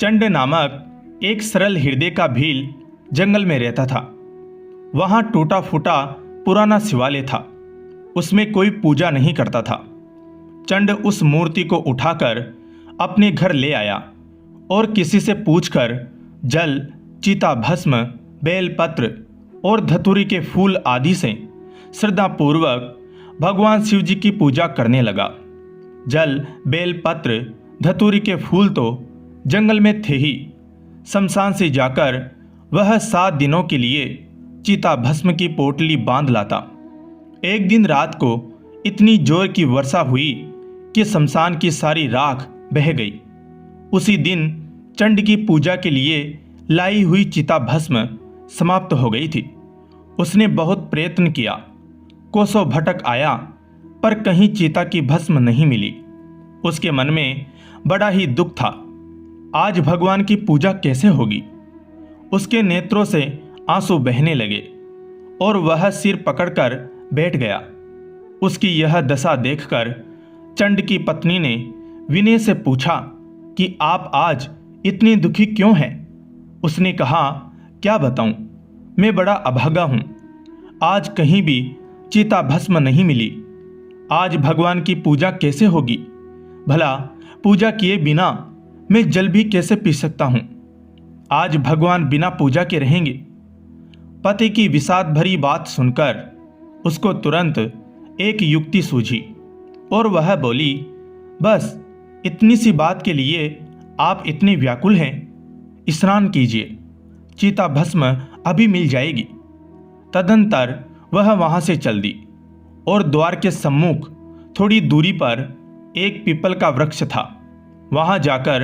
चंड नामक एक सरल हृदय का भील जंगल में रहता था। वहां टूटा फूटा पुराना शिवालय था। उसमें कोई पूजा नहीं करता था। चंड उस मूर्ति को उठाकर अपने घर ले आया और किसी से पूछकर जल, चिता भस्म, बेलपत्र और धतूरी के फूल आदि से श्रद्धापूर्वक भगवान शिव जी की पूजा करने लगा। जल, बेलपत्र, धतूरी के फूल तो जंगल में थे ही। शमशान से जाकर वह 7 दिनों के लिए चिता भस्म की पोटली बांध लाता। एक दिन रात को इतनी जोर की वर्षा हुई कि शमशान की सारी राख बह गई। उसी दिन चंड की पूजा के लिए लाई हुई चिता भस्म समाप्त हो गई थी। उसने बहुत प्रयत्न किया, कोसों भटक आया, पर कहीं चिता की भस्म नहीं मिली। उसके मन में बड़ा ही दुख था। आज भगवान की पूजा कैसे होगी? उसके नेत्रों से आंसू बहने लगे और वह सिर पकड़कर बैठ गया। उसकी यह दशा देखकर चंड की पत्नी ने विनय से पूछा कि आप आज इतनी दुखी क्यों हैं? उसने कहा, क्या बताऊं, मैं बड़ा अभागा हूं। आज कहीं भी चिता भस्म नहीं मिली। आज भगवान की पूजा कैसे होगी? भला पूजा किए बिना मैं जल भी कैसे पी सकता हूं? आज भगवान बिना पूजा के रहेंगे। पति की विषाद भरी बात सुनकर उसको तुरंत एक युक्ति सूझी और वह बोली, बस इतनी सी बात के लिए आप इतने व्याकुल हैं? स्नान कीजिए, चिता भस्म अभी मिल जाएगी। तदंतर वह वहां से चल दी और द्वार के सम्मुख थोड़ी दूरी पर एक पीपल का वृक्ष था। वहां जाकर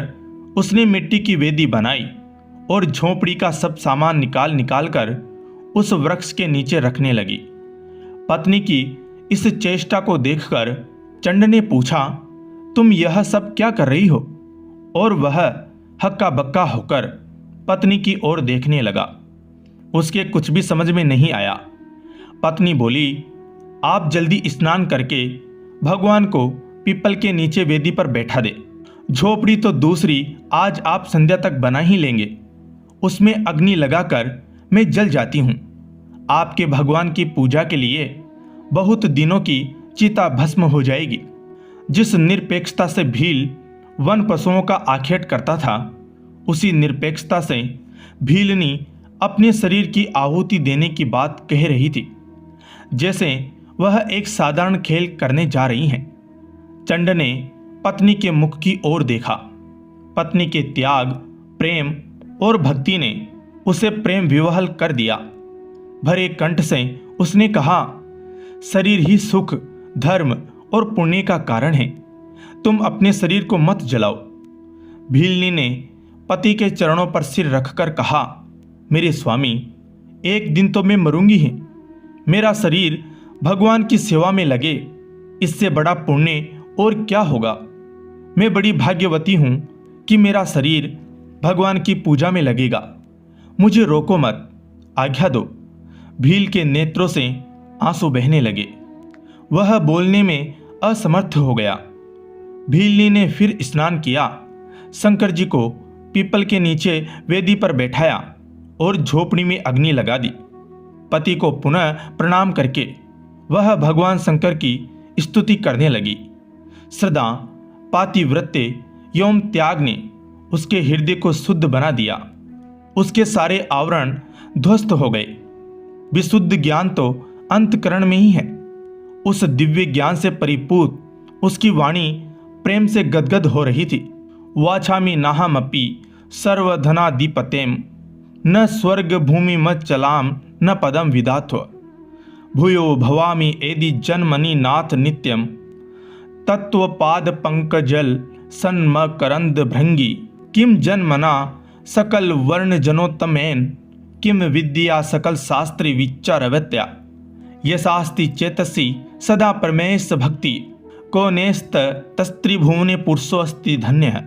उसने मिट्टी की वेदी बनाई और झोंपड़ी का सब सामान निकाल कर उस वृक्ष के नीचे रखने लगी। पत्नी की इस चेष्टा को देखकर चंड ने पूछा, तुम यह सब क्या कर रही हो? और वह हक्का बक्का होकर पत्नी की ओर देखने लगा। उसके कुछ भी समझ में नहीं आया। पत्नी बोली, आप जल्दी स्नान करके भगवान को पीपल के नीचे वेदी पर बैठा दे। झोपड़ी तो दूसरी आज आप संध्या तक बना ही लेंगे। उसमें अग्नि लगाकर मैं जल जाती हूँ। आपके भगवान की पूजा के लिए बहुत दिनों की चिता भस्म हो जाएगी। जिस निरपेक्षता से भील वन पशुओं का आखेट करता था, उसी निरपेक्षता से भीलनी अपने शरीर की आहुति देने की बात कह रही थी, जैसे वह एक साधारण खेल करने जा रही हैं। चंड ने पत्नी के मुख की ओर देखा। पत्नी के त्याग, प्रेम और भक्ति ने उसे प्रेम विवहल कर दिया। भरे कंठ से उसने कहा, शरीर ही सुख, धर्म और पुण्य का कारण है। तुम अपने शरीर को मत जलाओ। भीलनी ने पति के चरणों पर सिर रखकर कहा, मेरे स्वामी, एक दिन तो मैं मरूंगी ही। मेरा शरीर भगवान की सेवा में लगे, इससे बड़ा पुण्य और क्या होगा? मैं बड़ी भाग्यवती हूं कि मेरा शरीर भगवान की पूजा में लगेगा। मुझे रोको मत, आज्ञा दो। भील के नेत्रों से आंसू बहने लगे। वह बोलने में असमर्थ हो गया। भीलनी ने फिर स्नान किया, शंकर जी को पीपल के नीचे वेदी पर बैठाया और झोपड़ी में अग्नि लगा दी। पति को पुनः प्रणाम करके वह भगवान शंकर की स्तुति करने लगी। श्रद्धा, पातिव्रत्य एवं त्याग ने उसके हृदय को शुद्ध बना दिया। उसके सारे आवरण ध्वस्त हो गए। विशुद्ध ज्ञान तो अंतकरण में ही है। उस दिव्य ज्ञान से परिपूर्ण उसकी वाणी प्रेम से गदगद हो रही थी। वाछामि नाहमपि सर्वधनाधिपतेम, न स्वर्ग भूमि मच्चलाम, न पदम विधात्व। भूयो भवामि एदि जन्मनि नाथ नित्यम, तत्वपाद पंकजल सन्मकरंद भृंगी। किम जन्मना सकल वर्ण जनोत्तमेन, किम विद्या सकल शास्त्री विचारवत्या। यशास्ति चेतसी सदा परमेश भक्ति, को नेस्त तस्त्रिभुवने पुरुषोस्ति धन्य।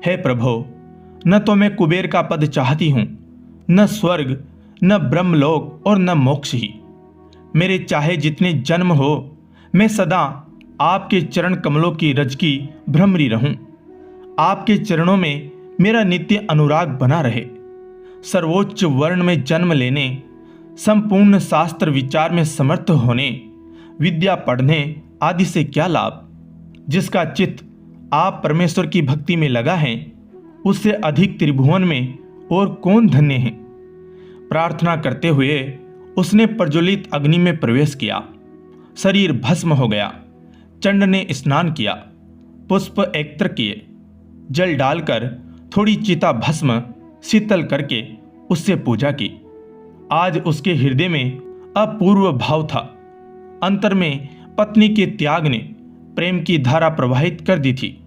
हे प्रभो, न तो मैं कुबेर का पद चाहती हूँ, न स्वर्ग, न ब्रह्मलोक और न मोक्ष ही। मेरे चाहे जितने जन्म हो, मैं सदा आपके चरण कमलों की रज की भ्रमरी रहूं। आपके चरणों में मेरा नित्य अनुराग बना रहे। सर्वोच्च वर्ण में जन्म लेने, संपूर्ण शास्त्र विचार में समर्थ होने, विद्या पढ़ने आदि से क्या लाभ। जिसका चित्त आप परमेश्वर की भक्ति में लगा है, उससे अधिक त्रिभुवन में और कौन धन्य है। प्रार्थना करते हुए उसने प्रज्वलित अग्नि में प्रवेश किया। शरीर भस्म हो गया। चंड ने स्नान किया, पुष्प एकत्र किए, जल डालकर थोड़ी चिता भस्म शीतल करके उससे पूजा की। आज उसके हृदय में अपूर्व भाव था। अंतर में पत्नी के त्याग ने प्रेम की धारा प्रवाहित कर दी थी।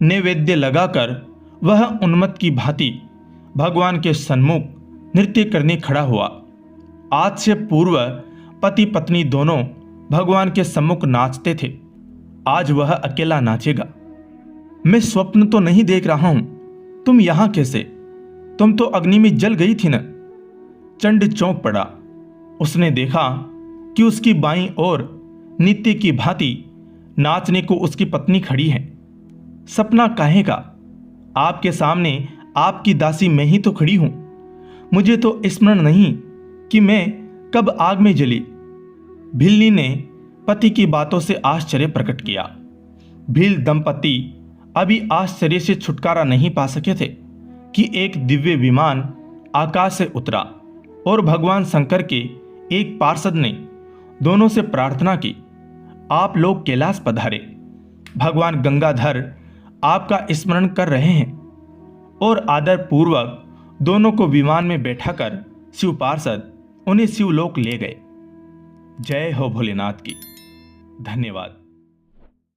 नैवेद्य लगाकर वह उन्मत्त की भांति भगवान के सन्मुख नृत्य करने खड़ा हुआ। आज से पूर्व पति पत्नी दोनों भगवान के सम्मुख नाचते थे, आज वह अकेला नाचेगा। मैं स्वप्न तो नहीं देख रहा हूं, तुम यहां कैसे? तुम तो अग्नि में जल गई थी न। चंड चौंक पड़ा। उसने देखा कि उसकी बाईं ओर नित्य की भांति नाचने को उसकी पत्नी खड़ी है। सपना काहे का? आपके सामने आपकी दासी मैं ही तो खड़ी हूं। मुझे तो स्मरण नहीं कि मैं कब आग में जली। भिल्ली ने पति की बातों से आश्चर्य प्रकट किया। भील दंपति अभी आश्चर्य से छुटकारा नहीं पा सके थे कि एक दिव्य विमान आकाश से उतरा और भगवान शंकर के एक पार्षद ने दोनों से प्रार्थना की, आप लोग कैलाश पधारे। भगवान गंगाधर आपका स्मरण कर रहे हैं और आदर पूर्वक दोनों को विमान में बैठाकर शिव पार्षद उन्हें शिवलोक ले गए। जय हो भोलेनाथ की। धन्यवाद।